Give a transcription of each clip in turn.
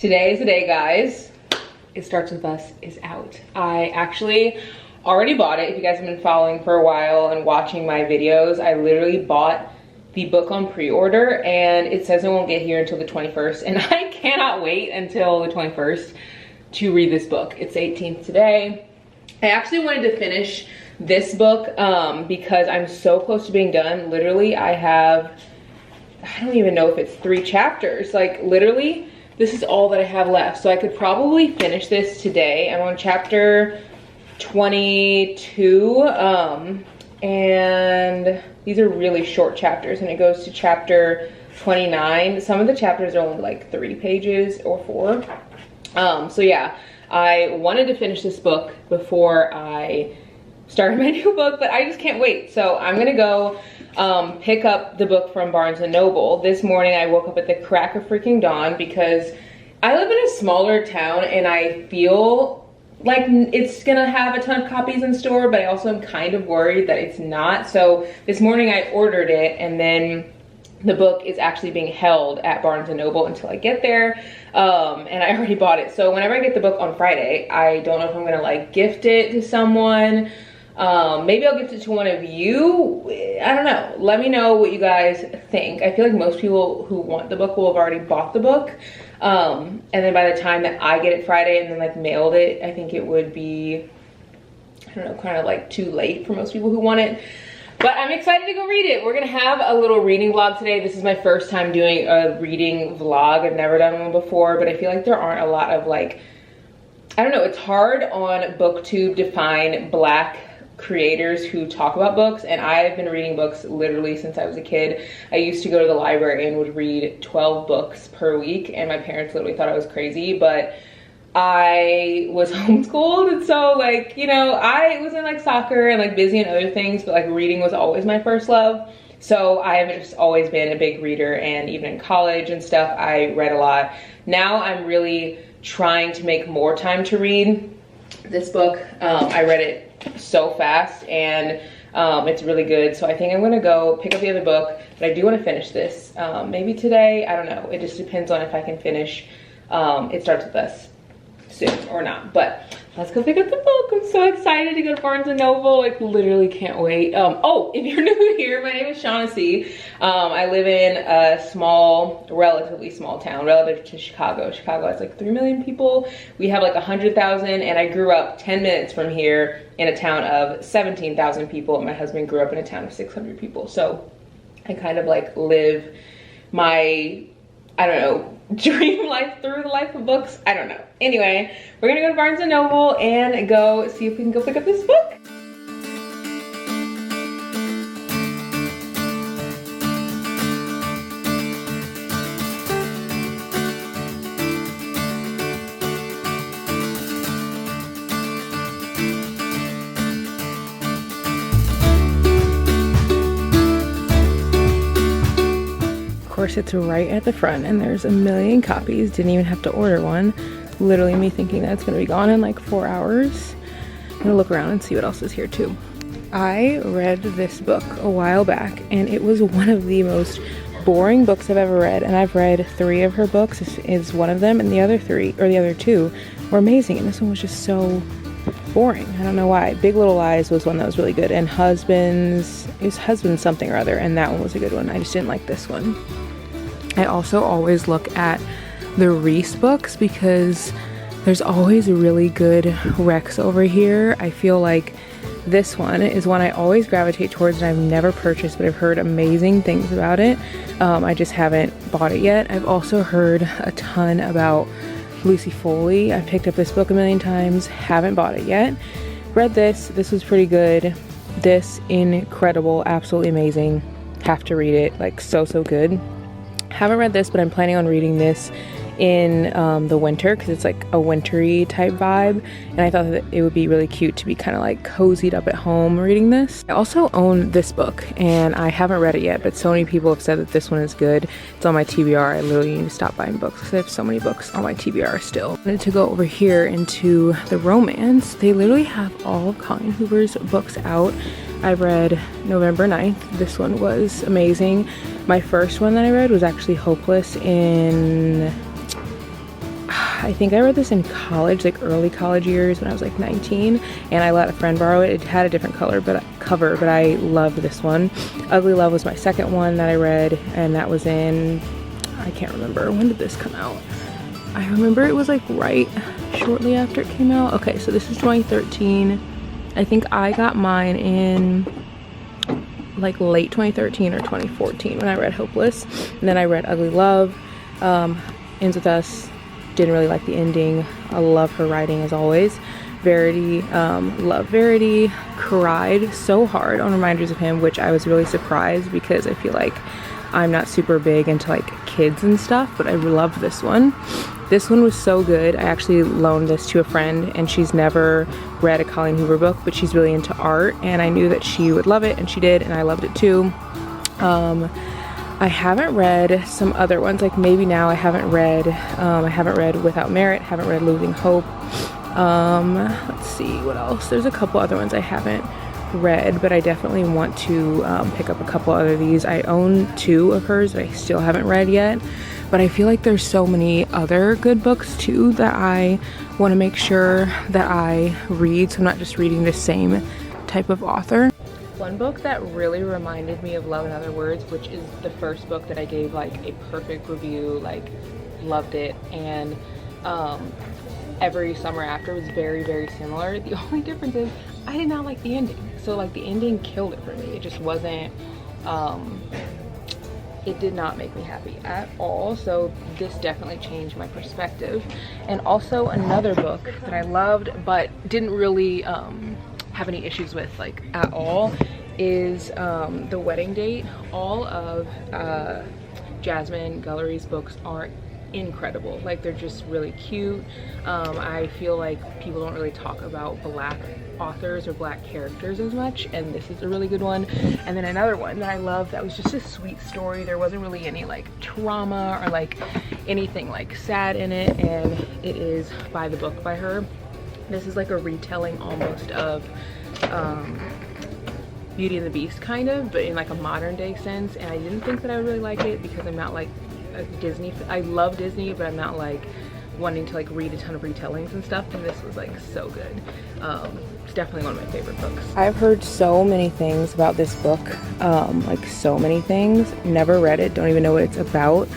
Today is the day, guys. It Starts With Us is out. I actually already bought it. If you guys have been following for a while and watching my videos, I literally bought the book on pre-order and it says it won't get here until the 21st, and I cannot wait until the 21st to read this book. It's 18th today. I actually wanted to finish this book because I'm so close to being done. Literally, I don't even know if it's 3 chapters. Like, literally, this is all that I have left. So I could probably finish this today. I'm on chapter 22. And these are really short chapters, and it goes to chapter 29. Some of the chapters are only like 3 pages or 4. So yeah, I wanted to finish this book before I started my new book, but I just can't wait. So I'm gonna go pick up the book from Barnes & Noble. This morning I woke up at the crack of freaking dawn because I live in a smaller town and I feel like it's gonna have a ton of copies in store, but I also am kind of worried that it's not. So this morning I ordered it, and then the book is actually being held at Barnes & Noble until I get there, and I already bought it. So whenever I get the book on Friday, I don't know if I'm gonna like gift it to someone. Maybe I'll gift it to one of you. I don't know. Let me know what you guys think. I feel like most people who want the book will have already bought the book. And then by the time that I get it Friday and then like mailed it, I think it would be, I don't know, kind of like too late for most people who want it. But I'm excited to go read it. We're gonna have a little reading vlog today. This is my first time doing a reading vlog. I've never done one before, but I feel like there aren't a lot of like, I don't know, it's hard on BookTube to find Black creators who talk about books, and I've been reading books literally since I was a kid. I used to go to the library and would read 12 books per week, and my parents literally thought I was crazy, but I was homeschooled, and so like, you know, I was in like soccer and like busy and other things, but like reading was always my first love. So I have just always been a big reader, and even in college and stuff I read a lot. Now I'm really trying to make more time to read. This book, I read it so fast, and it's really good. So I think I'm gonna go pick up the other book, but I do want to finish this maybe today. I don't know, it just depends on if I can finish It Starts With Us soon or not. But let's go pick up the book. I'm so excited to go to Barnes & Noble. Like, literally can't wait. Oh, if you're new here, my name is Shawnaci. I live in a small, relatively small town relative to Chicago. Chicago has like 3 million people. We have like 100,000, and I grew up 10 minutes from here in a town of 17,000 people. And my husband grew up in a town of 600 people. So I kind of like live my, I don't know, dream life through the life of books. I don't know. Anyway, we're gonna go to Barnes & Noble and go see if we can go pick up this book. Of course, it's right at the front, and there's a million copies. Didn't even have to order one. Literally me thinking that it's gonna be gone in like 4 hours. I'm gonna look around and see what else is here too. I read this book a while back, and it was one of the most boring books I've ever read. And I've read 3 of her books. This is one of them, and the other 2 were amazing, and this one was just so boring. I don't know why. Big Little Lies was one that was really good, and Husbands something or other, and that one was a good one. I just didn't like this one. I also always look at the Reese books because there's always really good recs over here. I feel like this one is one I always gravitate towards, and I've never purchased, but I've heard amazing things about it. I just haven't bought it yet. I've also heard a ton about Lucy Foley. I picked up this book a million times, haven't bought it yet. Read this was pretty good. This, incredible, absolutely amazing. Have to read it, like so good. Haven't read this, but I'm planning on reading this in the winter because it's like a wintry type vibe, and I thought that it would be really cute to be kind of like cozied up at home reading this. I also own this book, and I haven't read it yet, but so many people have said that this one is good. It's on my TBR. I literally need to stop buying books because I have so many books on my TBR still. I wanted to go over here into the romance. They literally have all of Colleen Hoover's books out. I read November 9th. This one was amazing. My first one that I read was actually Hopeless in I think I read this in college, like early college years when I was like 19, and I let a friend borrow it. It had a different cover, but I loved this one. Ugly Love was my second one that I read, and that was in, I can't remember, when did this come out? I remember it was like right shortly after it came out. Okay, so this is 2013. I think I got mine in like late 2013 or 2014 when I read Hopeless. And then I read Ugly Love. Ends With Us. Didn't really like the ending. I love her writing as always. Verity, love Verity. Cried so hard on Reminders of Him, which I was really surprised because I feel like I'm not super big into like kids and stuff, but I loved this one. This one was so good. I actually loaned this to a friend, and she's never read a Colleen Hoover book, but she's really into art, and I knew that she would love it, and she did, and I loved it too. I haven't read some other ones, like Maybe Now I haven't read. I haven't read Without Merit, haven't read Losing Hope. Let's see what else. There's a couple other ones I haven't read, but I definitely want to pick up a couple other of these. I own 2 of hers that I still haven't read yet, but I feel like there's so many other good books too that I want to make sure that I read, so I'm not just reading the same type of author. One book that really reminded me of Love in Other Words, which is the first book that I gave like a perfect review, like loved it, and Every Summer After was very, very similar. The only difference is I did not like the ending. So like the ending killed it for me. It just wasn't, it did not make me happy at all. So this definitely changed my perspective. And also another book that I loved but didn't really have any issues with like at all is The Wedding Date. All of Jasmine Gullery's books are incredible. Like they're just really cute. I feel like people don't really talk about Black authors or Black characters as much, and this is a really good one. And then another one that I love that was just a sweet story. There wasn't really any like trauma or like anything like sad in it, and it is By the Book by her. This is like a retelling almost of Beauty and the Beast kind of, but in like a modern day sense, and I didn't think that I would really like it because I'm not like a Disney, I love Disney, but I'm not like wanting to like read a ton of retellings and stuff, and this was like so good. It's definitely one of my favorite books. I've heard so many things about this book, like so many things. Never read it, don't even know what it's about,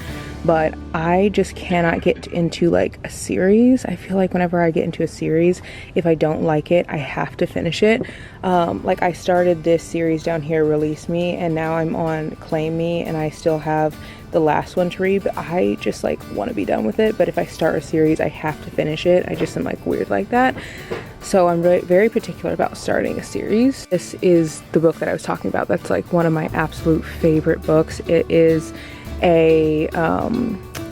but I just cannot get into like a series. I feel like whenever I get into a series, if I don't like it, I have to finish it. Like I started this series down here, Release Me, and now I'm on Claim Me, and I still have the last one to read, but I just like want to be done with it. But if I start a series, I have to finish it. I just am like weird like that. So I'm really very particular about starting a series. This is the book that I was talking about. That's like one of my absolute favorite books. It is a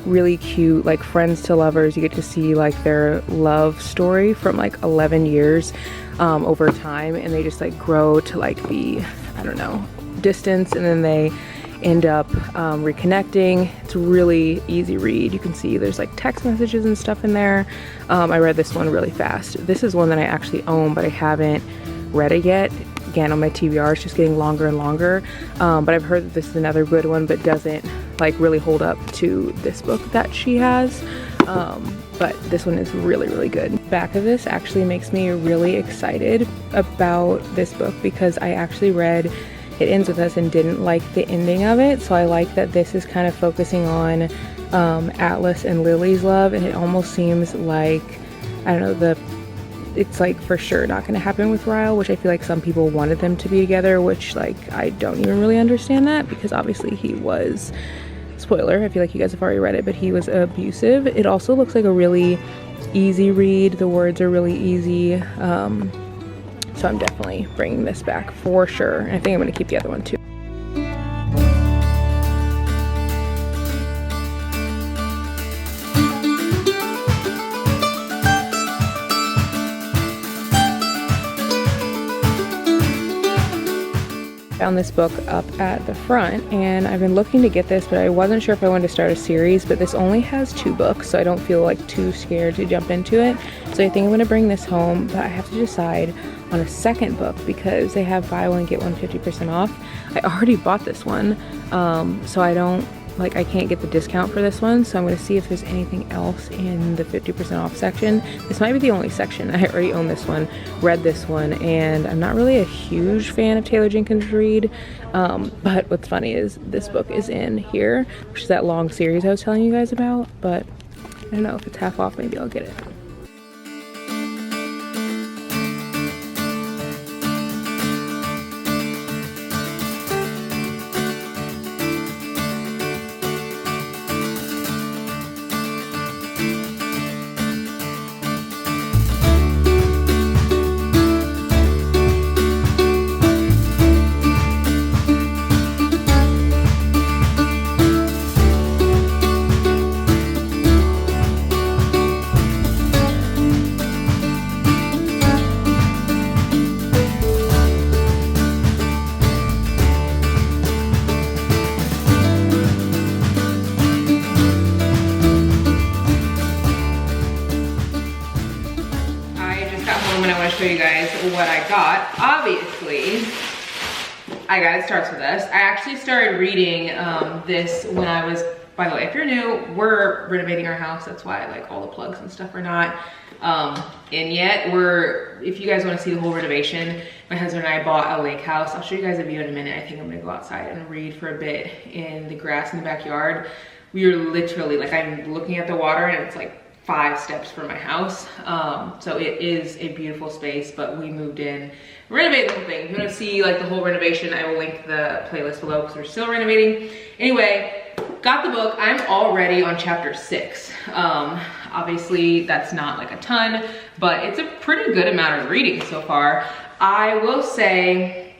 really cute, like friends to lovers. You get to see like their love story from like 11 years over time, and they just like grow to like be, I don't know, distance, and then they end up reconnecting. It's a really easy read. You can see there's like text messages and stuff in there. I read this one really fast. This is one that I actually own, but I haven't read it yet. Again, on my TBR, it's just getting longer and longer. But I've heard that this is another good one, but doesn't like really hold up to this book that she has. But this one is really, really good. The back of this actually makes me really excited about this book because I actually read It Ends With Us and didn't like the ending of it. So I like that this is kind of focusing on Atlas and Lily's love, and it almost seems like, I don't know, it's like for sure not going to happen with Ryle, which I feel like some people wanted them to be together, which like I don't even really understand that, because obviously he was, spoiler, I feel like you guys have already read it, but he was abusive. It also looks like a really easy read. The words are really easy. So I'm definitely bringing this back for sure. And I think I'm going to keep the other one too. Found this book up at the front, and I've been looking to get this, but I wasn't sure if I wanted to start a series, but this only has 2 books, so I don't feel like too scared to jump into it. So I think I'm going to bring this home, but I have to decide on a second book because they have buy one get one 50% off. I already bought this one, so I don't like I can't get the discount for this one, so I'm gonna see if there's anything else in the 50% off section. This might be the only section. I already own this one, read this one, and I'm not really a huge fan of Taylor Jenkins Reid, but what's funny is this book is in here, which is that long series I was telling you guys about, but I don't know if it's half off, maybe I'll get it. Show you guys what I got. Obviously, it starts with us. I actually started reading this when I was, by the way, if you're new, we're renovating our house. That's why like all the plugs and stuff are not in yet. If you guys want to see the whole renovation, my husband and I bought a lake house. I'll show you guys a view in a minute. I think I'm gonna go outside and read for a bit in the grass in the backyard. We are literally, like, I'm looking at the water and it's like 5 steps from my house. So it is a beautiful space, but we moved in, renovated the whole thing. If you want to see like the whole renovation, I will link the playlist below because we're still renovating. Anyway, got the book. I'm already on chapter 6. Obviously that's not like a ton, but it's a pretty good amount of reading so far. I will say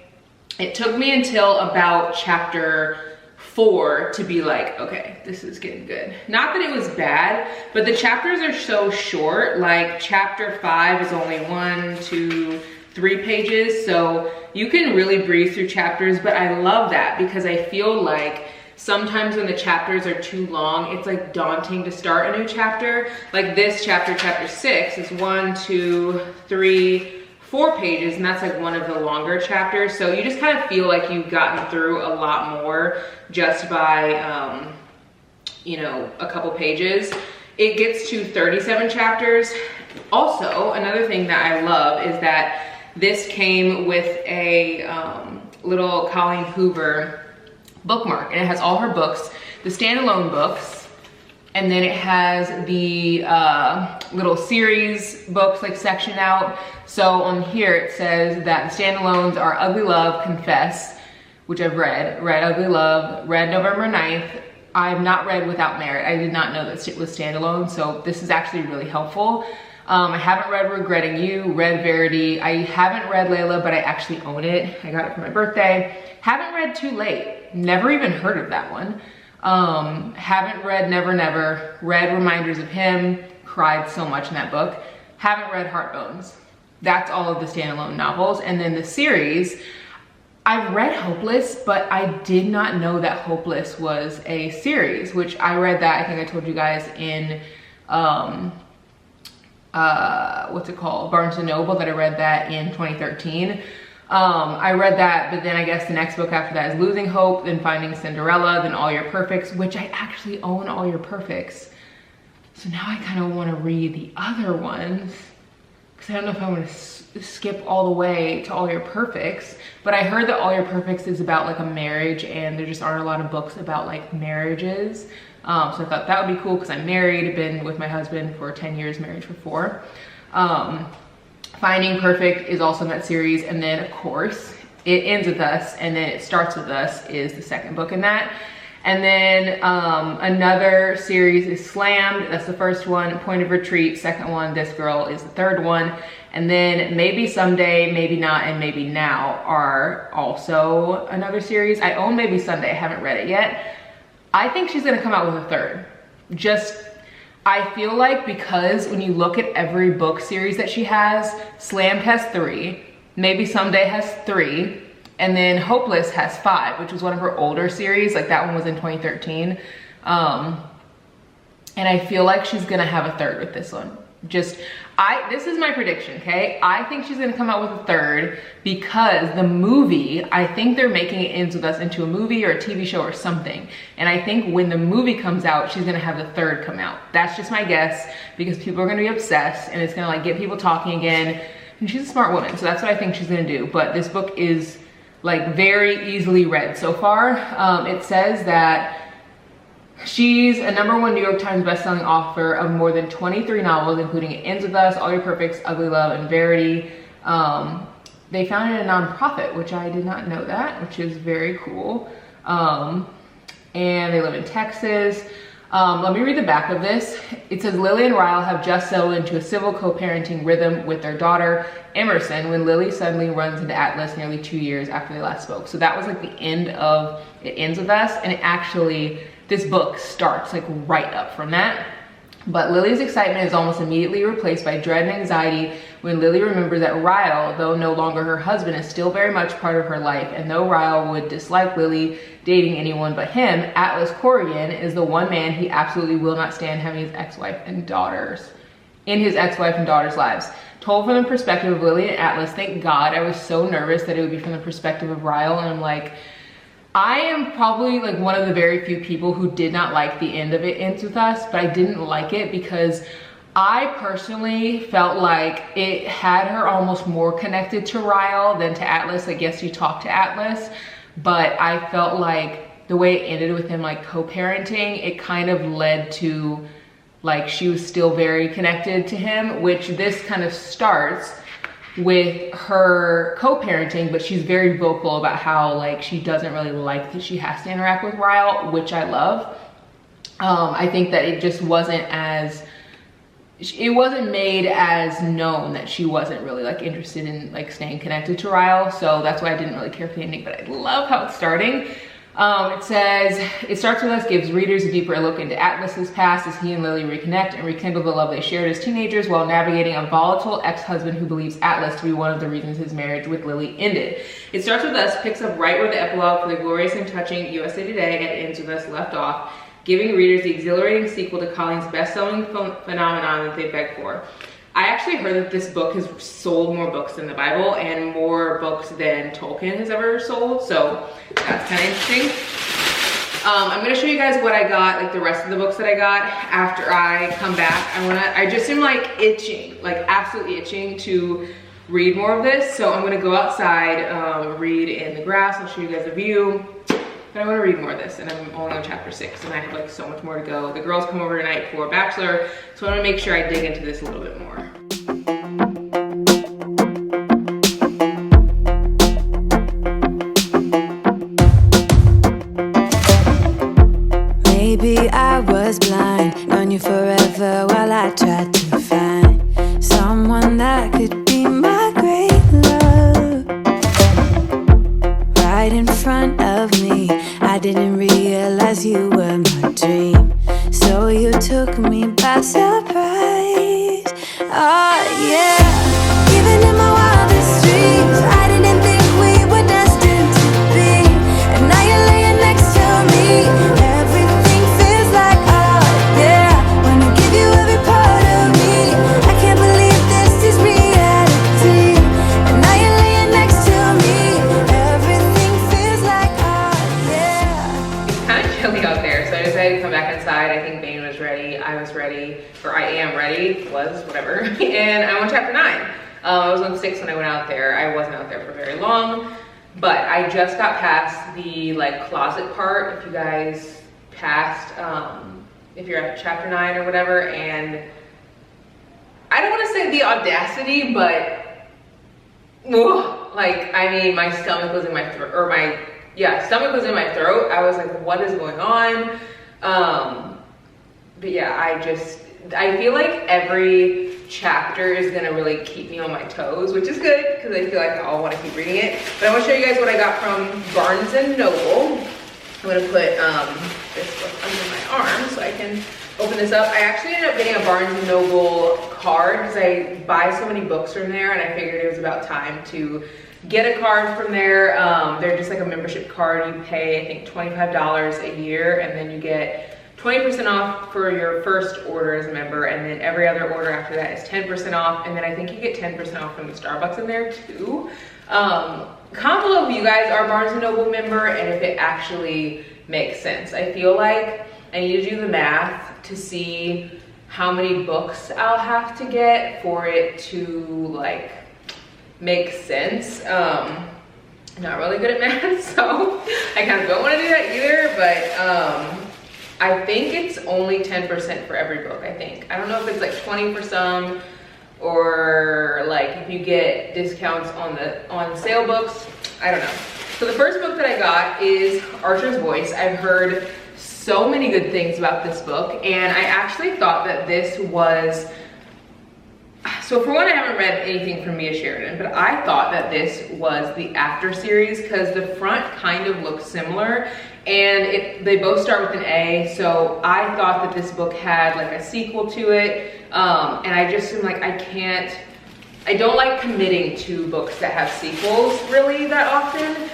it took me until about chapter 4 to be like, okay, this is getting good. Not that it was bad, but the chapters are so short. Like chapter 5 is only 1, 2, 3 pages. So you can really breeze through chapters, but I love that because I feel like sometimes when the chapters are too long, it's like daunting to start a new chapter. Like this chapter, chapter 6 is 1, 2, 3, 4 pages, and that's like one of the longer chapters. So you just kind of feel like you've gotten through a lot more just by, you know, a couple pages. It gets to 37 chapters. Also, another thing that I love is that this came with a little Colleen Hoover bookmark, and it has all her books, the standalone books, and then it has the little series books like sectioned out. So on here it says that the standalones are Ugly Love, Confess, which I've read Ugly Love, read November 9th. I have not read Without Merit. I did not know that it was standalone, so this is actually really helpful. I haven't read Regretting You, read Verity. I haven't read Layla, but I actually own it. I got it for my birthday. Haven't read Too Late. Never even heard of that one. Haven't read Never Never. Read Reminders of Him. Cried so much in that book. Haven't read Heartbones. That's all of the standalone novels. And then the series, I've read Hopeless, but I did not know that Hopeless was a series, which I read that, I think I told you guys in, what's it called? Barnes & Noble, that I read that in 2013. I read that, but then I guess the next book after that is Losing Hope, then Finding Cinderella, then All Your Perfects, which I actually own All Your Perfects. So now I kind of want to read the other ones, because I don't know if I want to skip all the way to All Your Perfects, but I heard that All Your Perfects is about like a marriage, and there just aren't a lot of books about like marriages. So I thought that would be cool because I'm married, been with my husband for 10 years, married for 4. Finding Perfect is also in that series, and then of course It Ends With Us and then It Starts With Us is the second book in that. And then another series is Slammed. That's the first one. Point of Retreat, second one. This Girl is the third one. And then Maybe Someday, Maybe Not, and Maybe Now are also another series. I own Maybe Someday. I haven't read it yet. I think she's gonna come out with a third. I feel like because when you look at every book series that she has, Slammed has 3, Maybe Someday has 3, and then Hopeless has 5, which was one of her older series. Like that one was in 2013. And I feel like she's gonna have a third with this one. This is my prediction, okay? I think she's gonna come out with a third because the movie, I think they're making It Ends With Us into a movie or a TV show or something. And I think when the movie comes out, she's gonna have the third come out. That's just my guess because people are gonna be obsessed and it's gonna like get people talking again. And she's a smart woman, so that's what I think she's gonna do. But this book is like very easily read so far. It says that she's a #1 New York Times bestselling author of more than 23 novels, including It Ends With Us, All Your Perfects, Ugly Love, and Verity. They founded a nonprofit, which I did not know that, which is very cool. And they live in Texas. Let me read the back of this. It says, Lily and Ryle have just settled into a civil co-parenting rhythm with their daughter, Emerson, when Lily suddenly runs into Atlas nearly 2 years after they last spoke. So that was like the end of It Ends With Us, and it actually, this book starts like right up from that. But Lily's excitement is almost immediately replaced by dread and anxiety when Lily remembers that Ryle, though no longer her husband, is still very much part of her life. And though Ryle would dislike Lily dating anyone but him, Atlas Corrigan is the one man he absolutely will not stand having his ex-wife and daughters in his ex-wife and daughter's lives. Told from the perspective of Lily and Atlas, thank God. I was so nervous that it would be from the perspective of Ryle, and I'm like, I am probably like one of the very few people who did not like the end of It Ends With Us, but I didn't like it because I personally felt like it had her almost more connected to Ryle than to Atlas. Like, yes, you talk to Atlas, but I felt like the way it ended with him like co-parenting, it kind of led to like she was still very connected to him, which this kind of starts with her co-parenting, but she's very vocal about how like she doesn't really like that she has to interact with Ryle, which I love. I think that it just wasn't made as known that she wasn't really like interested in like staying connected to Ryle, so that's why I didn't really care for the ending, but I love how it's starting. It says, It Starts With Us gives readers a deeper look into Atlas's past as he and Lily reconnect and rekindle the love they shared as teenagers while navigating a volatile ex-husband who believes Atlas to be one of the reasons his marriage with Lily ended. It Starts With Us picks up right where the epilogue for the glorious and touching USA Today and It Ends With Us left off, giving readers the exhilarating sequel to Colleen's best-selling phenomenon that they begged for. I actually heard that this book has sold more books than the Bible and more books than Tolkien has ever sold, so that's kind of interesting. I'm gonna show you guys what I got, like the rest of the books that I got after I come back. I just am like itching, like absolutely itching to read more of this, so I'm gonna go outside, read in the grass. I'll show you guys a view. But I want to read more of this, and I'm only on chapter 6, and I have like so much more to go. The girls come over tonight for Bachelor, so I want to make sure I dig into this a little bit more. Maybe I was blind, known you forever while I tried to find someone that could be my great love. Right in front of me, I didn't realize you were my dream, so you took me by surprise. Oh yeah, even in my wildest dreams, I didn't think we were destined to be. And now you're laying next to me, everything feels like oh yeah. When I give you every part of me, I can't believe this is reality. And now you're laying next to me, everything feels like oh yeah. It's kind of chilly out there, so I decided to come back inside. I think Bane was ready, I was ready, or I am ready, whatever. And I'm on chapter 9. I was on 6 when I went out there. I wasn't out there for very long, but I just got past the like closet part. If you guys passed, if you're at chapter 9 or whatever, and I don't want to say the audacity, but like, I mean, my stomach was in my throat, or stomach was in my throat. I was like, what is going on? But yeah, I feel like every chapter is gonna really keep me on my toes, which is good because I feel like I'll want to keep reading it. But I want to show you guys what I got from Barnes and Noble. I'm gonna put this book under my arm so I can open this up. I actually ended up getting a Barnes and Noble card because I buy so many books from there, and I figured it was about time to get a card from there. They're just like a membership card. You pay, I think, $25 a year, and then you get 20% off for your first order as a member, and then every other order after that is 10% off, and then I think you get 10% off from the Starbucks in there too. Comment below if you guys are Barnes & Noble member and if it actually makes sense. I feel like I need to do the math to see how many books I'll have to get for it to like make sense. Not really good at math, so I kind of don't want to do that either, but I think it's only 10% for every book, I think. I don't know if it's like 20 for some, or like if you get discounts on sale books, I don't know. So the first book that I got is Archer's Voice. I've heard so many good things about this book, and I actually thought that this was, so for one, I haven't read anything from Mia Sheridan, but I thought that this was the After series because the front kind of looks similar, and they both start with an A, so I thought that this book had like a sequel to it, and I just am like, I don't like committing to books that have sequels really that often.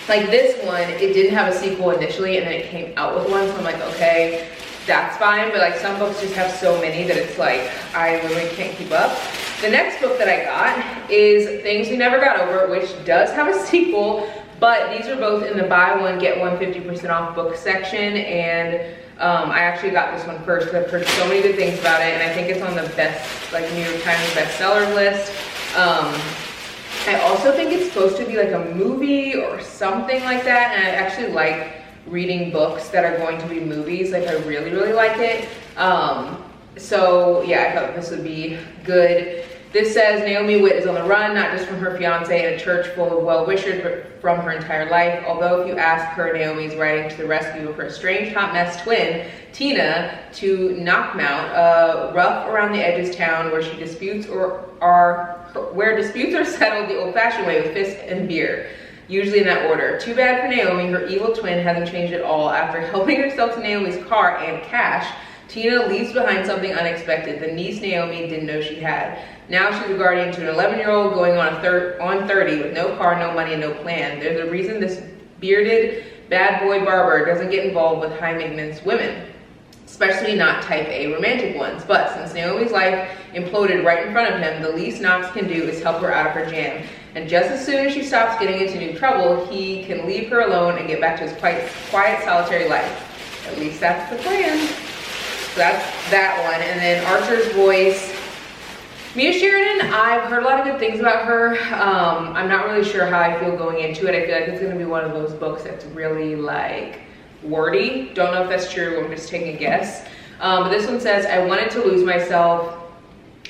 Like this one, it didn't have a sequel initially, and then it came out with one, so I'm like, okay, that's fine, but like some books just have so many that it's like, I really can't keep up. The next book that I got is Things We Never Got Over, which does have a sequel, but these are both in the buy one, get one 50% off book section, and I actually got this one first because I've heard so many good things about it, and I think it's on the best, like New York Times bestseller list. I also think it's supposed to be like a movie or something like that, and I actually like reading books that are going to be movies. Like I really, really like it. So yeah, I thought this would be good. This says Naomi Witt is on the run, not just from her fiance in a church full of well-wishers, but from her entire life. Although if you ask her, Naomi's riding to the rescue of her estranged hot mess twin, Tina, to Knockmount, a rough around the edges town where disputes are settled the old-fashioned way with fists and beer. Usually in that order. Too bad for Naomi, her evil twin hasn't changed at all. After helping herself to Naomi's car and cash, Tina leaves behind something unexpected, the niece Naomi didn't know she had. Now she's a guardian to an 11-year-old going on 30 with no car, no money, and no plan. There's a reason this bearded bad boy barber doesn't get involved with high maintenance women, especially not type A romantic ones. But since Naomi's life imploded right in front of him, the least Knox can do is help her out of her jam. And just as soon as she stops getting into new trouble, he can leave her alone and get back to his quiet solitary life. At least that's the plan. So that's that one. And then Archer's Voice. Mia Sheridan, I've heard a lot of good things about her. I'm not really sure how I feel going into it. I feel like it's gonna be one of those books that's really like wordy. Don't know if that's true, I'm just taking a guess. But this one says, I wanted to lose myself.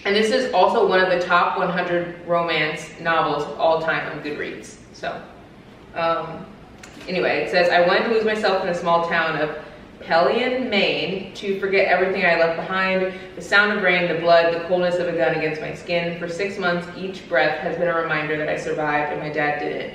And this is also one of the top 100 romance novels of all time on Goodreads. So, anyway, it says, I wanted to lose myself in a small town of Pelion, Maine, to forget everything I left behind, the sound of rain, the blood, the coolness of a gun against my skin. For 6 months, each breath has been a reminder that I survived and my dad didn't.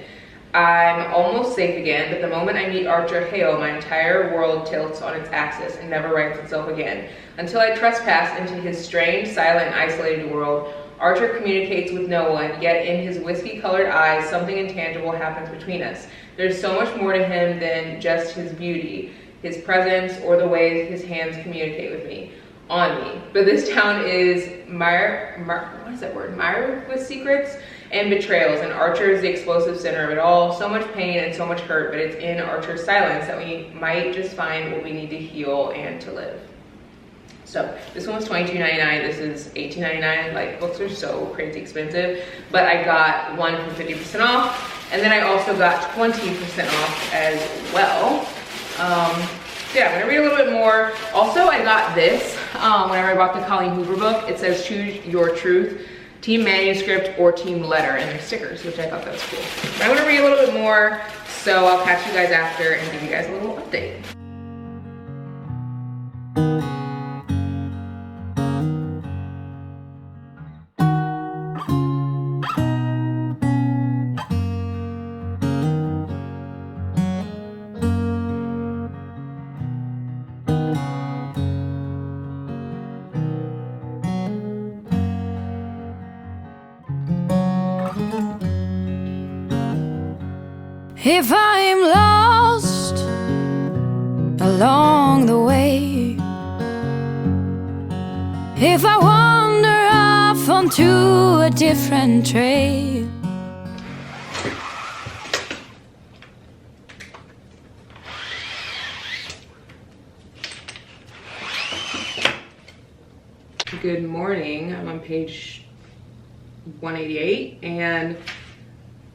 I'm almost safe again, but the moment I meet Archer Hale, my entire world tilts on its axis and never rights itself again. Until I trespass into his strange, silent, and isolated world, Archer communicates with no one, yet in his whiskey-colored eyes, something intangible happens between us. There's so much more to him than just his beauty, his presence, or the way his hands communicate with me, on me. But this town is mired with secrets and betrayals, and Archer is the explosive center of it all. So much pain and so much hurt, but it's in Archer's silence that we might just find what we need to heal and to live. So this one was $22.99. This is $18.99. Like, books are so crazy expensive, but I got one for 50% off, and then I also got 20% off as well. Yeah, I'm gonna read a little bit more. Also, I got this whenever I bought the Colleen Hoover book. It says choose your truth, team manuscript or team letter, and there's stickers, which I thought that was cool. But I'm gonna read a little bit more, so I'll catch you guys after and give you guys a little update. If I am lost, along the way. If I wander off onto a different trail. Good morning. I'm on page 188 and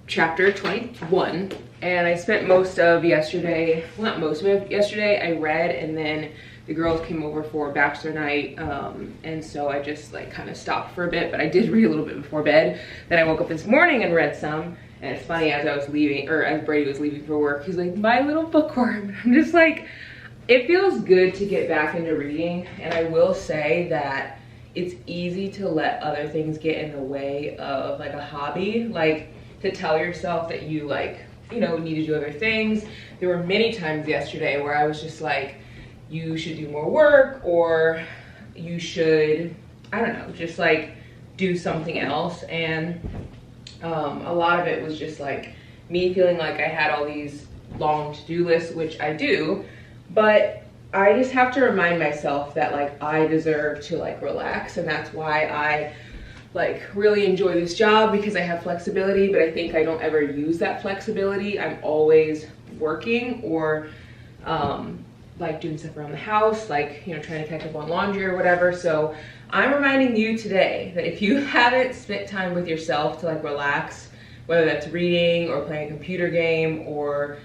chapter 21. And I spent most of yesterday, well, not most of it, yesterday I read, and then the girls came over for bachelor night, and so I just like kind of stopped for a bit, but I did read a little bit before bed. Then I woke up this morning and read some, and it's funny, as I was leaving, or as Brady was leaving for work, he's like, my little bookworm. I'm just like, it feels good to get back into reading, and I will say that it's easy to let other things get in the way of like a hobby, like to tell yourself that you like, you know, need to do other things. There were many times yesterday where I was just like, you should do more work, or you should, I don't know, just like do something else. And a lot of it was just like me feeling like I had all these long to-do lists, which I do, but I just have to remind myself that like I deserve to like relax, and that's why I like really enjoy this job, because I have flexibility, but I think I don't ever use that flexibility. I'm always working or like doing stuff around the house, like, you know, trying to catch up on laundry or whatever. So I'm reminding you today that if you haven't spent time with yourself to like relax, whether that's reading or playing a computer game or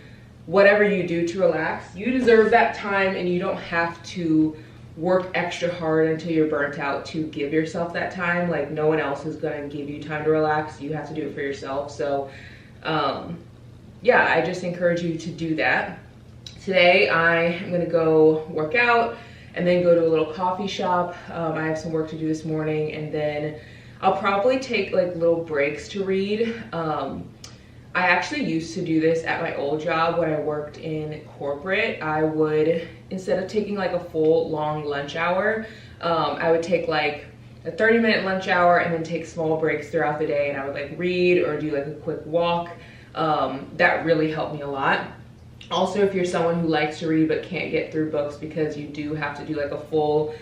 whatever you do to relax, you deserve that time, and you don't have to work extra hard until you're burnt out to give yourself that time. Like, no one else is going to give you time to relax. You have to do it for yourself. So yeah, I just encourage you to do that. Today I am going to go work out and then go to a little coffee shop. I have some work to do this morning, and then I'll probably take like little breaks to read. I actually used to do this at my old job when I worked in corporate. I would, instead of taking like a full long lunch hour, I would take like a 30-minute lunch hour and then take small breaks throughout the day, and I would like read or do like a quick walk. That really helped me a lot. Also, if you're someone who likes to read but can't get through books because you do have to do like a full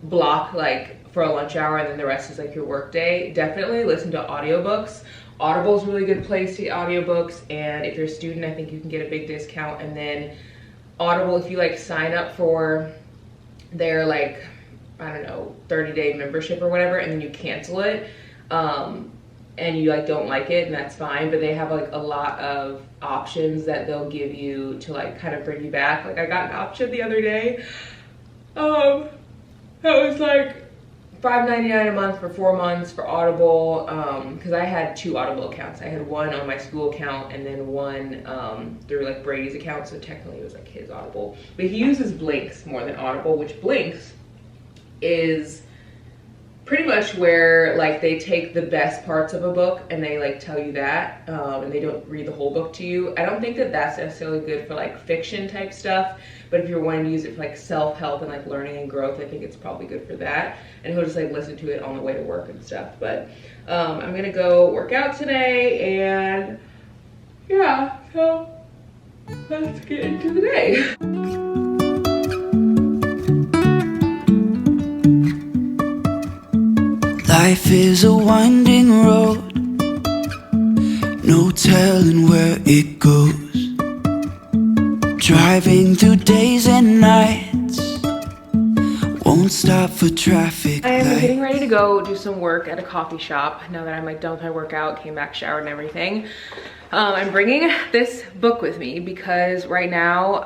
block like for a lunch hour and then the rest is like your work day, definitely listen to audiobooks. Audible is a really good place to get audiobooks, and if you're a student, I think you can get a big discount. And then Audible, if you like sign up for their like, I don't know, 30-day membership or whatever, and then you cancel it, and you like don't like it, and that's fine, but they have like a lot of options that they'll give you to like kind of bring you back. Like I got an option the other day that was like $5.99 a month for 4 months for Audible, because I had 2 Audible accounts. I had one on my school account and then one through like Brady's account, so technically it was like his Audible. But he uses Blinks more than Audible, which Blinks is pretty much where like they take the best parts of a book and they like tell you that, and they don't read the whole book to you. I don't think that that's necessarily good for like fiction type stuff, but if you're wanting to use it for like self-help and like learning and growth, I think it's probably good for that. And he'll just like listen to it on the way to work and stuff. But I'm gonna go work out today, and yeah, so let's get into the day. Life is a winding road, no telling where it goes. Driving through days and nights, won't stop for traffic. I am getting ready to go do some work at a coffee shop now that I'm like done with my workout, came back, showered and everything. I'm bringing this book with me because right now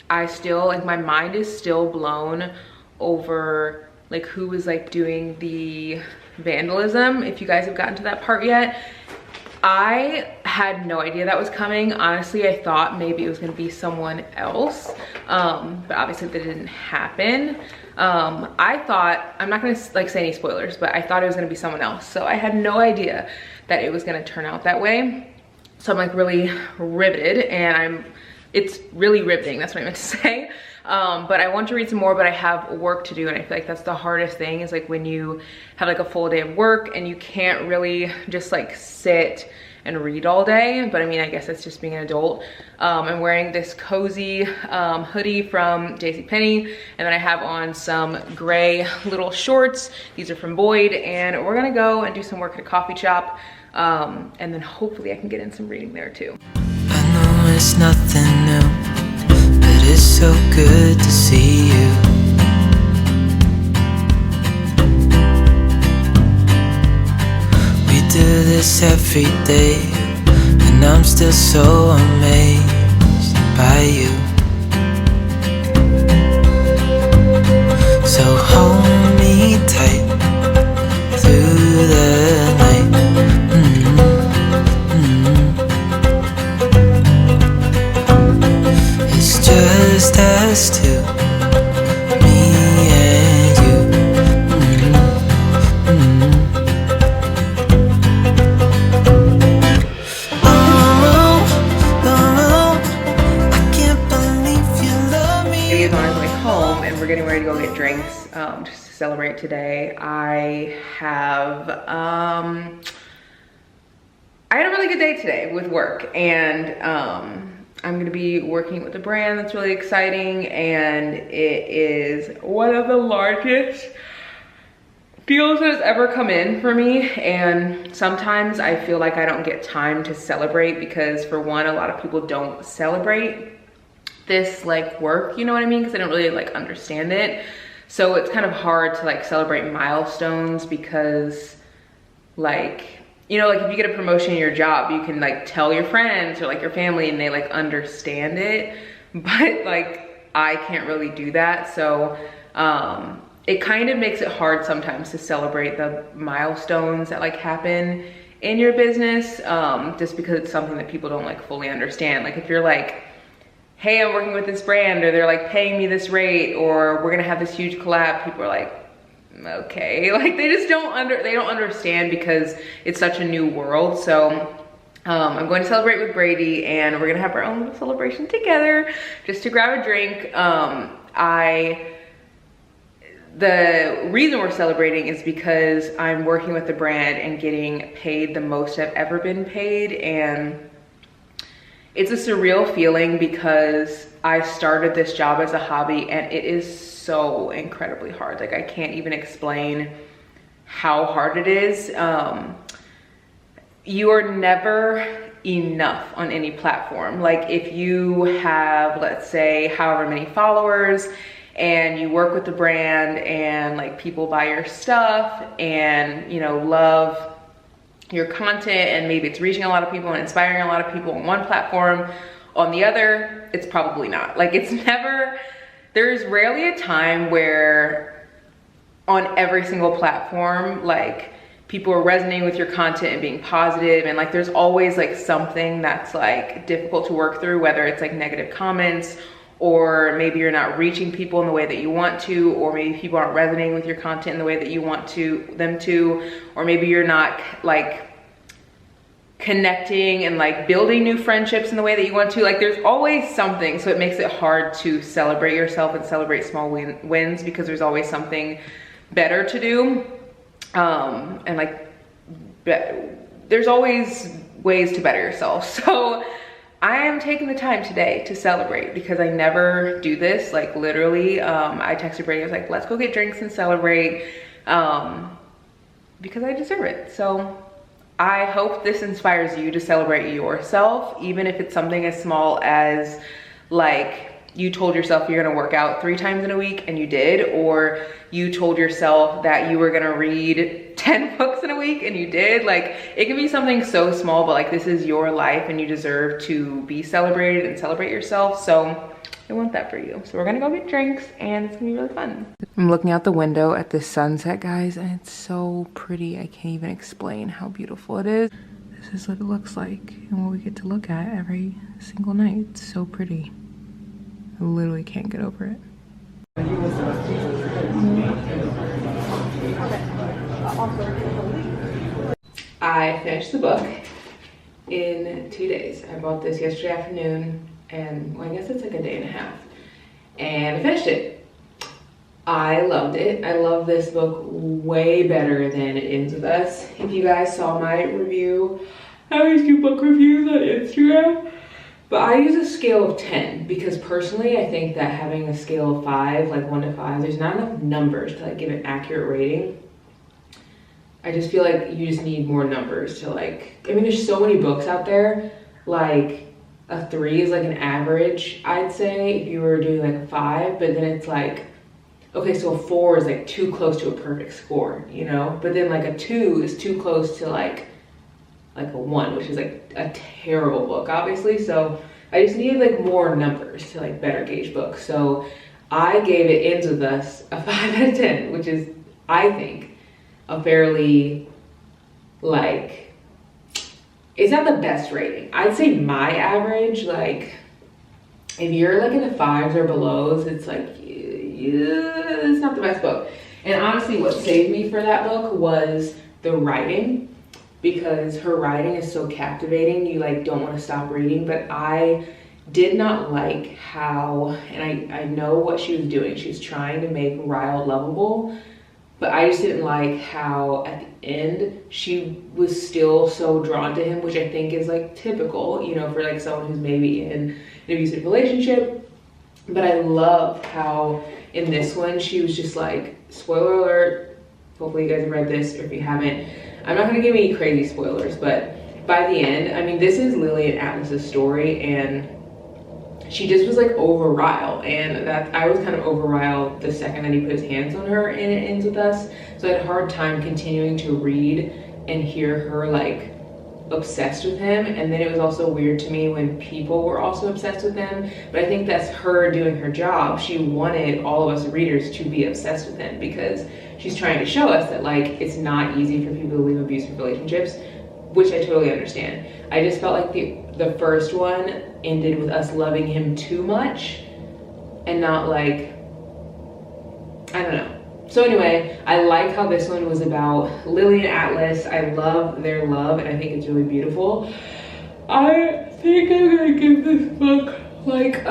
I still, like, my mind is still blown over like who was like doing the vandalism. If you guys have gotten to that part yet, I had no idea that was coming. Honestly, I thought maybe it was gonna be someone else, but obviously that didn't happen. I thought, I'm not gonna like say any spoilers, but I thought it was gonna be someone else. So I had no idea that it was gonna turn out that way. So I'm like really riveted, and it's really riveting, that's what I meant to say. But I want to read some more, but I have work to do, and I feel like that's the hardest thing, is like when you have like a full day of work and you can't really just like sit and read all day, but I mean, I guess that's just being an adult. I'm wearing this cozy hoodie from JCPenney, and then I have on some gray little shorts. These are from Boyd, and we're gonna go and do some work at a coffee shop, and then hopefully I can get in some reading there too. I know it's nothing new, but it's so good to see you. We do this every day, and I'm still so amazed by you. So hold me tight through the night. It's just us two, me and you. I can't believe you love me. He is on his way home, and we're getting ready to go get drinks just to celebrate today. I had a really good day today with work, and I'm gonna be working with a brand that's really exciting, and it is one of the largest deals that has ever come in for me. And sometimes I feel like I don't get time to celebrate because, for one, a lot of people don't celebrate this like work, you know what I mean? Because I don't really like understand it. So it's kind of hard to like celebrate milestones because, like, you know, like if you get a promotion in your job, you can like tell your friends or like your family and they like understand it, but like I can't really do that. So it kind of makes it hard sometimes to celebrate the milestones that like happen in your business, just because it's something that people don't like fully understand. Like if you're like, hey, I'm working with this brand, or they're like paying me this rate, or we're gonna have this huge collab, people are like, okay, like they just don't understand because it's such a new world. So I'm going to celebrate with Brady, and we're gonna have our own little celebration together just to grab a drink. The reason we're celebrating is because I'm working with the brand and getting paid the most I've ever been paid, and it's a surreal feeling because I started this job as a hobby, and it is so incredibly hard. Like I can't even explain how hard it is. You are never enough on any platform. Like if you have, let's say, however many followers, and you work with the brand, and like people buy your stuff and, you know, love your content, and maybe it's reaching a lot of people and inspiring a lot of people on one platform, on the other, it's probably not. Like it's never, there's rarely a time where on every single platform, like people are resonating with your content and being positive, and like there's always like something that's like difficult to work through, whether it's like negative comments, or maybe you're not reaching people in the way that you want to, or maybe people aren't resonating with your content in the way that you want them to, or maybe you're not like connecting and like building new friendships in the way that you want to. Like there's always something, so it makes it hard to celebrate yourself and celebrate small wins because there's always something better to do. And like there's always ways to better yourself. So I am taking the time today to celebrate because I never do this. Like literally, I texted Brady, I was like, let's go get drinks and celebrate, because I deserve it. So I hope this inspires you to celebrate yourself, even if it's something as small as like you told yourself you're gonna work out 3 times in a week and you did, or you told yourself that you were gonna read 10 books in a week and you did. Like it can be something so small, but like this is your life and you deserve to be celebrated and celebrate yourself. So I want that for you. So we're gonna go get drinks and it's gonna be really fun. I'm looking out the window at this sunset, guys, and it's so pretty. I can't even explain how beautiful it is. This is what it looks like and what we get to look at every single night. It's so pretty. I literally can't get over it. I finished the book in 2 days. I bought this yesterday afternoon, and well, I guess it's like a day and a half, and I finished it. I loved it. I love this book way better than It Ends With Us. If you guys saw my review I always do book reviews on Instagram. But I use a scale of 10 because personally I think that having a scale of 5, like 1 to 5, there's not enough numbers to like give an accurate rating. I just feel like you just need more numbers to like, I mean, there's so many books out there, like a 3 is like an average, I'd say, if you were doing like a 5, but then it's like, okay, so a 4 is like too close to a perfect score, you know? But then like a 2 is too close to like a 1, which is like a terrible book, obviously. So I just needed like more numbers to like better gauge books. So I gave It Ends With Us a 5 out of 10, which is, I think, a fairly, like, it's not the best rating. I'd say my average, like, if you're like in the 5s or belows, it's like, yeah, it's not the best book. And honestly, what saved me for that book was the writing, because her writing is so captivating, you like don't want to stop reading. But I did not like how, and I know what she was doing, she was trying to make Ryle lovable, but I just didn't like how at the end she was still so drawn to him, which I think is like typical, you know, for like someone who's maybe in an abusive relationship. But I love how in this one she was just like, spoiler alert, hopefully you guys have read this, or if you haven't, I'm not gonna give any crazy spoilers, but by the end, I mean, this is Lily and Atlas's story, and she just was like over Ryle, and that I was kind of over Ryle the second that he put his hands on her and It Ends With Us. So I had a hard time continuing to read and hear her like obsessed with him. And then it was also weird to me when people were also obsessed with him, but I think that's her doing her job. She wanted all of us readers to be obsessed with him because she's trying to show us that like it's not easy for people to leave abusive relationships, which I totally understand. I just felt like the first one ended with us loving him too much and not like, I don't know. So anyway, I like how this one was about Lily and Atlas. I love their love and I think it's really beautiful. I think I'm gonna give this book like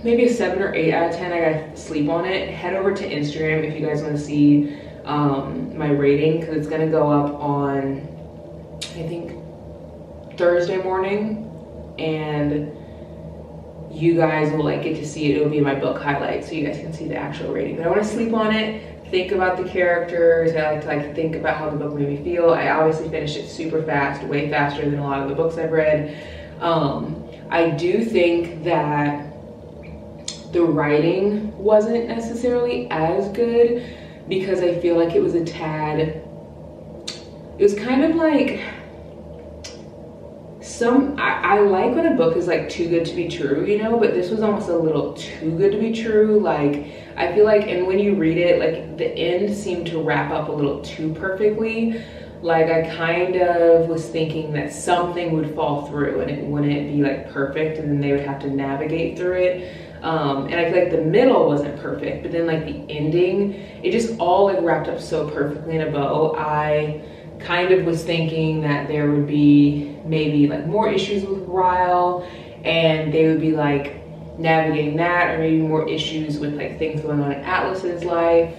maybe a 7 or 8 out of 10. I gotta sleep on it. Head over to Instagram if you guys want to see my rating, because it's gonna go up on, I think, Thursday morning, and you guys will like get to see it. It'll be my book highlights so you guys can see the actual rating. But I want to sleep on it, think about the characters. I like to like think about how the book made me feel. I obviously finished it super fast, way faster than a lot of the books I've read. I do think that the writing wasn't necessarily as good because I feel like it was a tad, it was kind of like I like when a book is like too good to be true, you know, but this was almost a little too good to be true. Like, I feel like, and when you read it, like the end seemed to wrap up a little too perfectly. Like I kind of was thinking that something would fall through and it wouldn't be like perfect, and then they would have to navigate through it. And I feel like the middle wasn't perfect, but then like the ending, it just all like wrapped up so perfectly in a bow. I kind of was thinking that there would be maybe like more issues with Ryle and they would be like navigating that, or maybe more issues with like things going on in Atlas's life.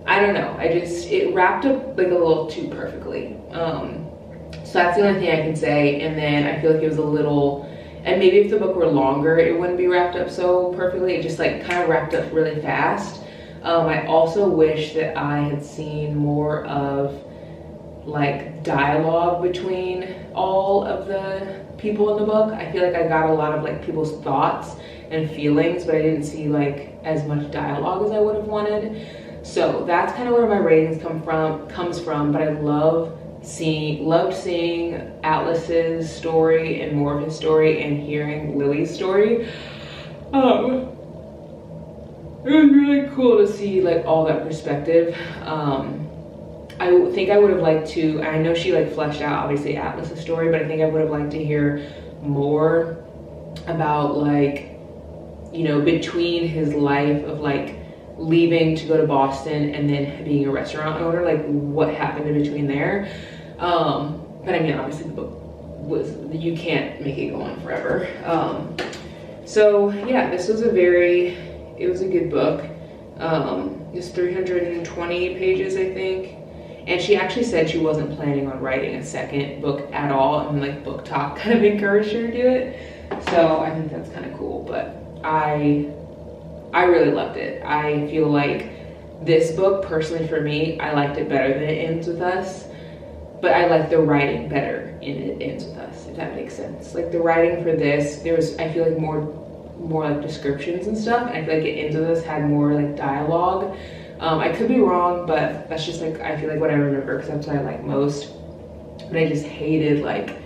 I don't know, it wrapped up like a little too perfectly. So that's the only thing I can say. And then I feel like it was a little, and maybe if the book were longer it wouldn't be wrapped up so perfectly. It just like kind of wrapped up really fast. I also wish that I had seen more of like dialogue between all of the people in the book. I feel like I got a lot of like people's thoughts and feelings, but I didn't see like as much dialogue as I would have wanted. So that's kind of where my ratings comes from. But I loved seeing Atlas's story and more of his story, and hearing Lily's story. It was really cool to see like all that perspective. I think I would have liked to, I know she like fleshed out obviously Atlas's story, but I think I would have liked to hear more about like, you know, between his life of like leaving to go to Boston and then being a restaurant owner, like what happened in between there. But I mean, obviously the book was, you can't make it go on forever. So yeah, this was it was a good book. It's 320 pages, I think. And she actually said she wasn't planning on writing a second book at all, and like Book Talk kind of encouraged her to do it. So I think that's kind of cool, but I really loved it. I feel like this book, personally for me, I liked it better than It Ends With Us, but I like the writing better in It Ends With Us, if that makes sense. Like the writing for this, there was, I feel like more like descriptions and stuff, and I feel like It Ends With Us had more like dialogue. I could be wrong, but that's just like, I feel like what I remember, because that's what I like most. But I just hated like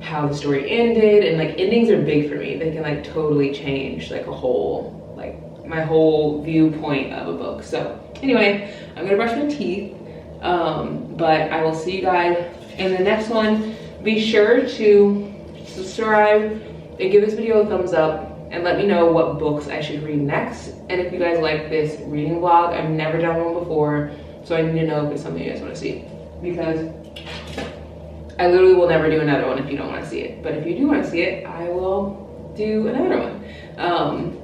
how the story ended, and like endings are big for me. They can like totally change like a whole, like my whole viewpoint of a book. So anyway, I'm gonna brush my teeth, but I will see you guys in the next one. Be sure to subscribe and give this video a thumbs up, and let me know what books I should read next. And if you guys like this reading vlog, I've never done one before, so I need to know if it's something you guys want to see, because I literally will never do another one if you don't want to see it. But if you do want to see it, I will do another one.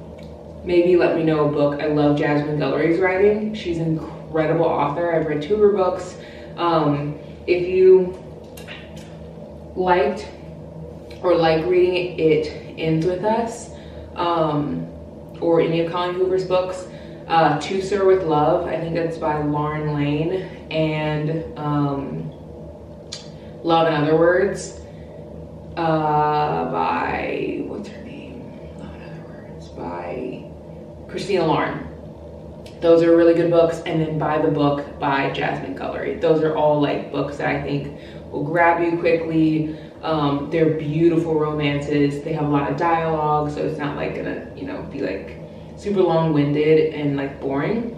Maybe let me know a book. I love Jasmine Gullery's writing. She's an incredible author. I've read 2 of her books. If you liked or like reading It Ends With Us, or any of Colleen Hoover's books, To Sir With Love, I think that's by Lauren Lane, and Love in Other Words by, what's her name? Love in Other Words by Christina Lauren. Those are really good books. And then By the Book by Jasmine Gullery. Those are all like books that I think will grab you quickly. They're beautiful romances. They have a lot of dialogue, so it's not like gonna, you know, be like super long-winded and like boring.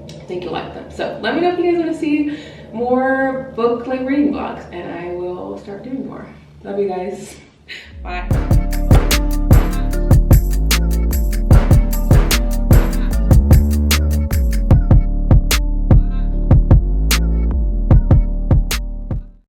I think you'll like them. So let me know if you guys want to see more book like reading vlogs, and I will start doing more. Love you guys. Bye.